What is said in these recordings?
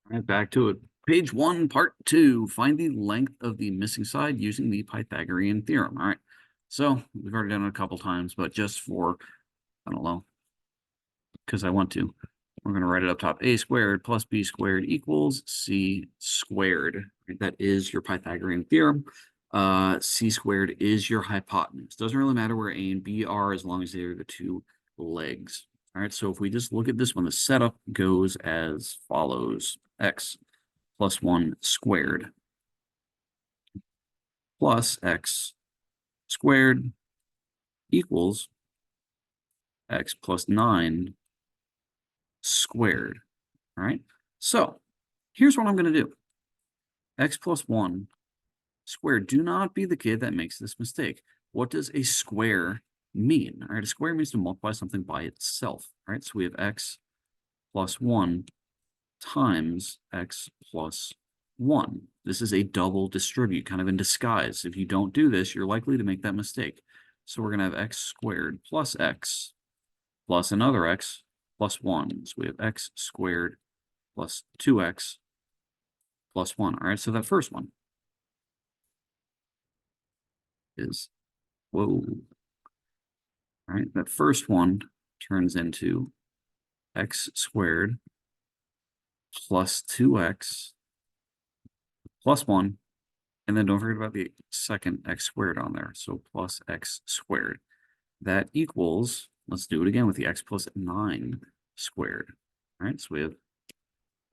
All right, back to it. Page 1, part 2. Find the length of the missing side using the Pythagorean theorem. All right. So we've already done it a couple times, but just for, I don't know, because I want to, we're going to write it up top. A squared plus B squared equals C squared. Right? That is your Pythagorean theorem. C squared is your hypotenuse. Doesn't really matter where A and B are as long as they're the two legs. All right, so if we just look at this one, the setup goes as follows. X plus 1 squared plus x squared equals x plus 9 squared. All right, so here's what I'm going to do. X plus 1 squared. Do not be the kid that makes this mistake. What does a square mean? All right, a square means to multiply something by itself. All right, so we have x plus 1 times x plus 1. This is a double distribute, kind of in disguise. If you don't do this, you're likely to make that mistake. So we're going to have x squared plus x plus another x plus 1. So we have x squared plus 2x plus 1. All right, so that first one is, whoa. All right, that first one turns into x squared plus 2x plus 1. And then don't forget about the second x squared on there. So plus x squared. That equals, let's do it again with the x plus 9 squared. All right, so we have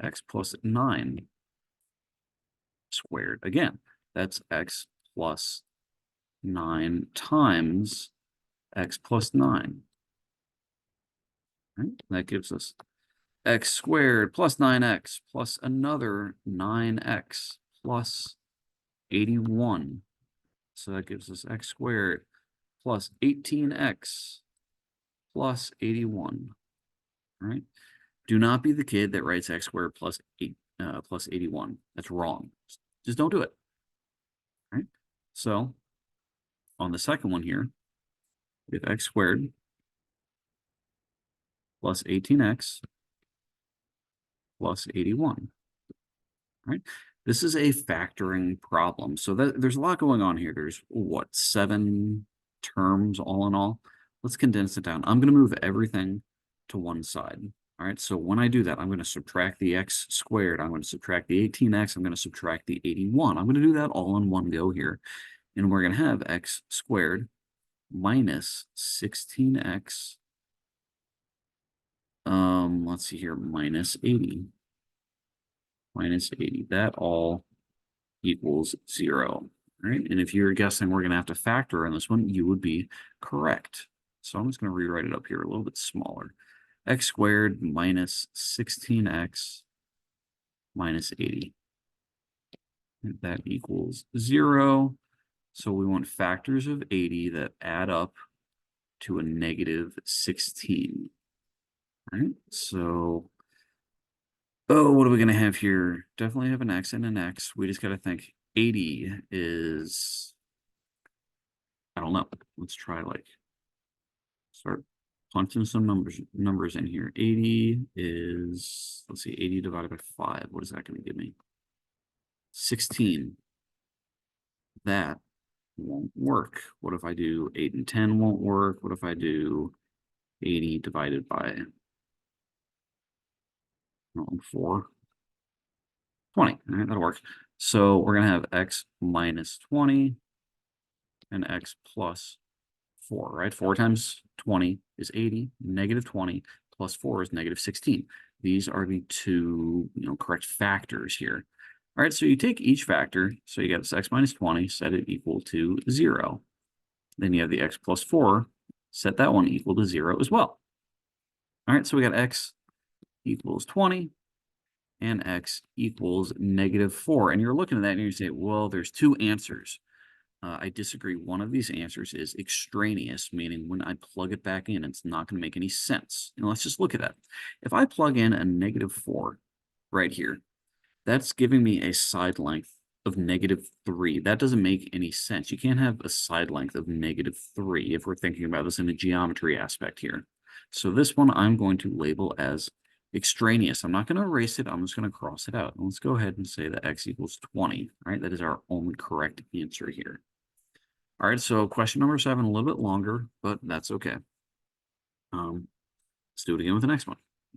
x plus 9 squared. Again, that's x plus 9 times x plus 9. All right, that gives us x squared plus 9x plus another 9x plus 81. So that gives us x squared plus 18x plus 81. All right. Do not be the kid that writes x squared plus 81. That's wrong. Just don't do it. All right. So on the second one here, we have x squared plus 18x plus 81. All right. This is a factoring problem. So there's a lot going on here. There's what, 7 terms all in all? Let's condense it down. I'm going to move everything to one side. All right, so when I do that, I'm going to subtract the x squared. I'm going to subtract the 18x. I'm going to subtract the 81. I'm going to do that all in one go here. And we're going to have x squared minus 16x. Let's see here, minus 80. Minus 80. That all equals 0. All right, and if you're guessing we're going to have to factor in this one, you would be correct. So I'm just going to rewrite it up here a little bit smaller. X squared minus 16x minus 80. That equals 0. So we want factors of 80 that add up to a negative 16. All right, so, oh, what are we going to have here? Definitely have an x and an x. We just got to think 80 is, I don't know. Let's try start punching some numbers in here. 80 is, let's see, 80 divided by 5. What is that going to give me? 16. That won't work. What if I do 8 and 10 won't work? What if I do 80 divided by 4? 20. All right, that'll work. So we're going to have x minus 20 and x plus 4, right? 4 times 20 is 80. Negative 20 plus 4 is negative 16. These are the two, correct factors here. All right, so you take each factor. So you got this x minus 20, set it equal to 0. Then you have the x plus 4, set that one equal to 0 as well. All right, so we got x equals 20 and x equals negative 4. And you're looking at that and you say, well, there's two answers. I disagree. One of these answers is extraneous, meaning when I plug it back in, it's not going to make any sense. And let's just look at that. If I plug in a negative 4 right here, that's giving me a side length of negative 3. That doesn't make any sense. You can't have a side length of negative 3 if we're thinking about this in a geometry aspect here. So this one I'm going to label as extraneous. I'm not going to erase it. I'm just going to cross it out. Let's go ahead and say that x equals 20. All right, that is our only correct answer here. All right, so question number 7, a little bit longer, but that's okay. Let's do it again with the next one.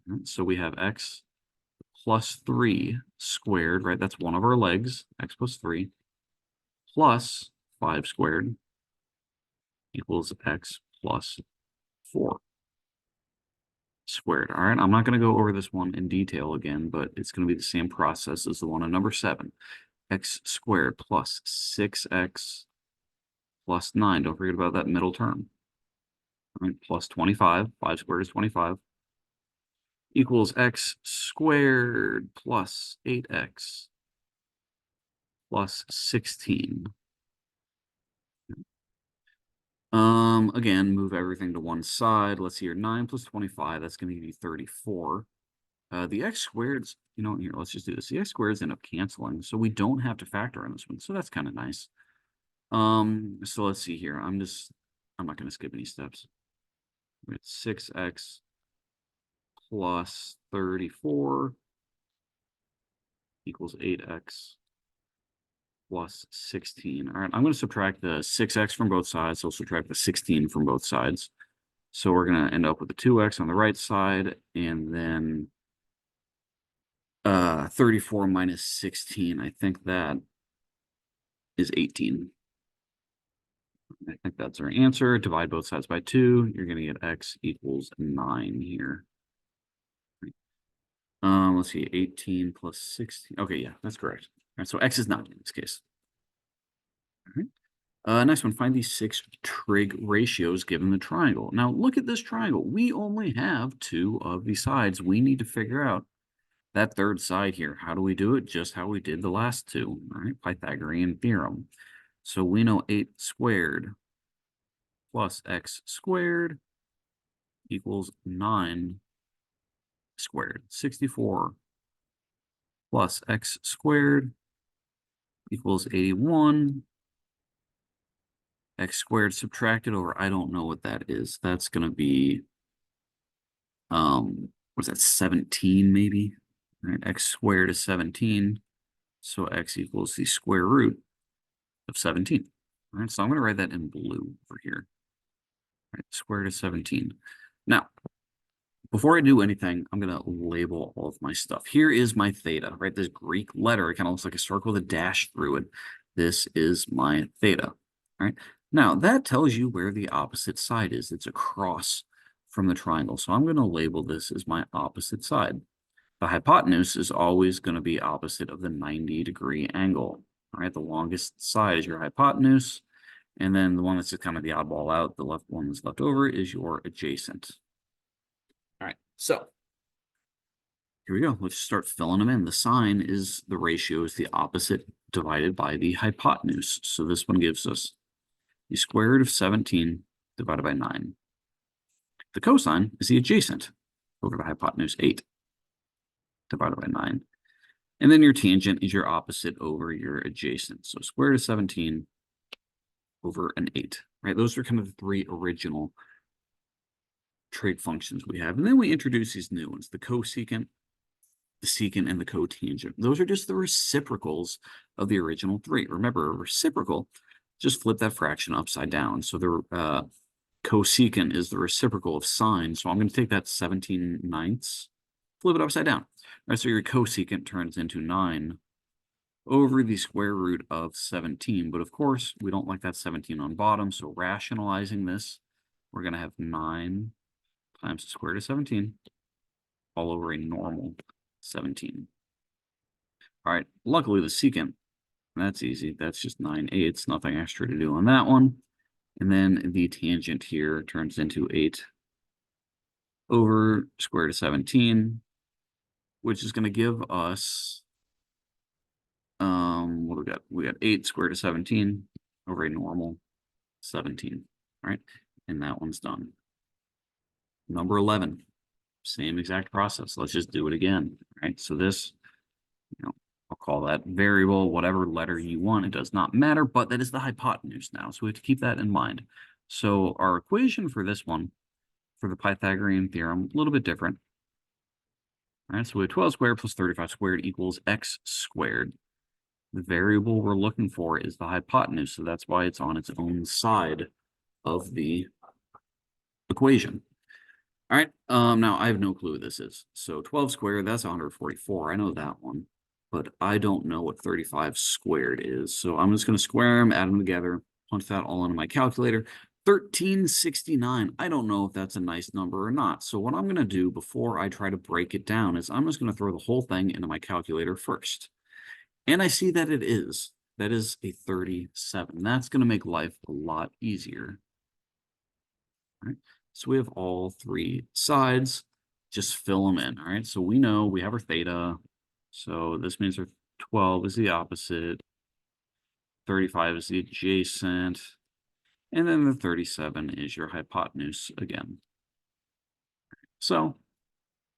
All right, so we have x plus 3 squared, right? That's one of our legs, x plus 3, plus 5 squared equals x plus 4 squared. All right, I'm not going to go over this one in detail again, but it's going to be the same process as the one on number 7. X squared plus 6x plus 9. Don't forget about that middle term. All right, plus 25. 5 squared is 25. Equals x squared plus 8x plus 16. Again, move everything to one side. Let's see here. 9 plus 25, that's going to give you 34. The x squareds, here, let's just do this. The x squareds end up canceling, so we don't have to factor in this one. So that's kind of nice. So let's see here. I'm not going to skip any steps. We have 6x plus 34 equals 8x plus 16. All right, I'm going to subtract the 6x from both sides. So subtract the 16 from both sides. So we're going to end up with the 2x on the right side, and then 34 minus 16. I think that is 18. I think that's our answer. Divide both sides by 2. You're going to get x equals 9 here. Let's see, 18 plus 16. Okay, yeah, that's correct. All right, so x is 9 in this case. All right. Next one, find these 6 trig ratios given the triangle. Now, look at this triangle. We only have 2 of the sides. We need to figure out that third side here. How do we do it? Just how we did the last 2. All right, Pythagorean theorem. So we know 8 squared plus x squared equals 9 squared. 64 plus x squared equals 81. X squared subtracted over, I don't know what that is. That's going to be, what's that, 17 maybe? All right, x squared is 17. So x equals the square root of 17. All right, so I'm going to write that in blue over here. All right, square root of 17. Now, before I do anything, I'm going to label all of my stuff. Here is my theta, right? This Greek letter, it kind of looks like a circle with a dash through it. This is my theta, all right? Now, that tells you where the opposite side is. It's across from the triangle. So I'm going to label this as my opposite side. The hypotenuse is always going to be opposite of the 90-degree angle, all right? The longest side is your hypotenuse, and then the one that's just kind of the oddball out, the left one that's left over, is your adjacent. All right, so here we go. Let's start filling them in. The sine is the ratio is the opposite divided by the hypotenuse. So this one gives us the square root of 17 divided by 9. The cosine is the adjacent over the hypotenuse, 8 divided by 9. And then your tangent is your opposite over your adjacent. So square root of 17 over an 8, right? Those are kind of the 3 original trig functions we have. And then we introduce these new ones, the cosecant, the secant, and the cotangent. Those are just the reciprocals of the original 3. Remember, a reciprocal, just flip that fraction upside down. So the cosecant is the reciprocal of sine. So I'm going to take that 17/9, flip it upside down. All right, so your cosecant turns into 9 over the square root of 17. But of course, we don't like that 17 on bottom. So rationalizing this, we're going to have 9 times the square root of 17 all over a normal 17. All right, luckily the secant, that's easy. That's just 9/8, nothing extra to do on that one. And then the tangent here turns into 8 over square root of 17, which is going to give us, what do we got? We got 8 square root of 17 over a normal 17. All right, and that one's done. Number 11, same exact process. Let's just do it again. All right, so this, I'll call that variable, whatever letter you want. It does not matter, but that is the hypotenuse now. So we have to keep that in mind. So our equation for this one, for the Pythagorean theorem, a little bit different. All right, so we have 12 squared plus 35 squared equals x squared. The variable we're looking for is the hypotenuse, so that's why it's on its own side of the equation. All right, now I have no clue what this is. So 12 squared, that's 144. I know that one, but I don't know what 35 squared is. So I'm just going to square them, add them together, punch that all into my calculator. 1369. I don't know if that's a nice number or not. So what I'm going to do before I try to break it down is I'm just going to throw the whole thing into my calculator first. And I see that it is. That is a 37. That's going to make life a lot easier. All right. So we have all three sides. Just fill them in. All right. So we know we have our theta. So this means our 12 is the opposite. 35 is the adjacent. And then the 37 is your hypotenuse again. So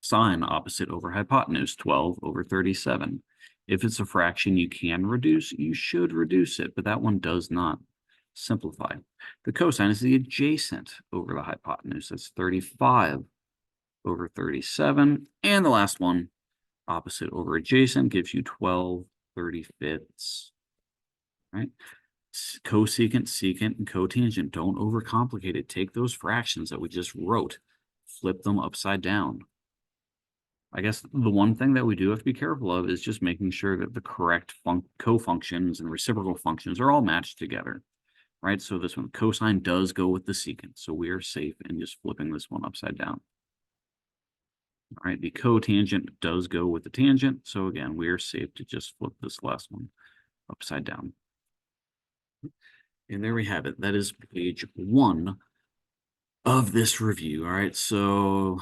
sine opposite over hypotenuse, 12 over 37. If it's a fraction you can reduce, you should reduce it, but that one does not. Simplify. The cosine is the adjacent over the hypotenuse. That's 35 over 37. And the last one, opposite over adjacent, gives you 12/35. Right? Cosecant, secant, and cotangent. Don't overcomplicate it. Take those fractions that we just wrote, flip them upside down. I guess the one thing that we do have to be careful of is just making sure that the correct co-functions and reciprocal functions are all matched together, right? So this one, cosine does go with the secant, so we are safe in just flipping this one upside down. All right, the cotangent does go with the tangent, so again, we are safe to just flip this last one upside down. And there we have it. That is page 1 of this review. All right, so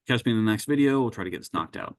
catch me in the next video. We'll try to get this knocked out.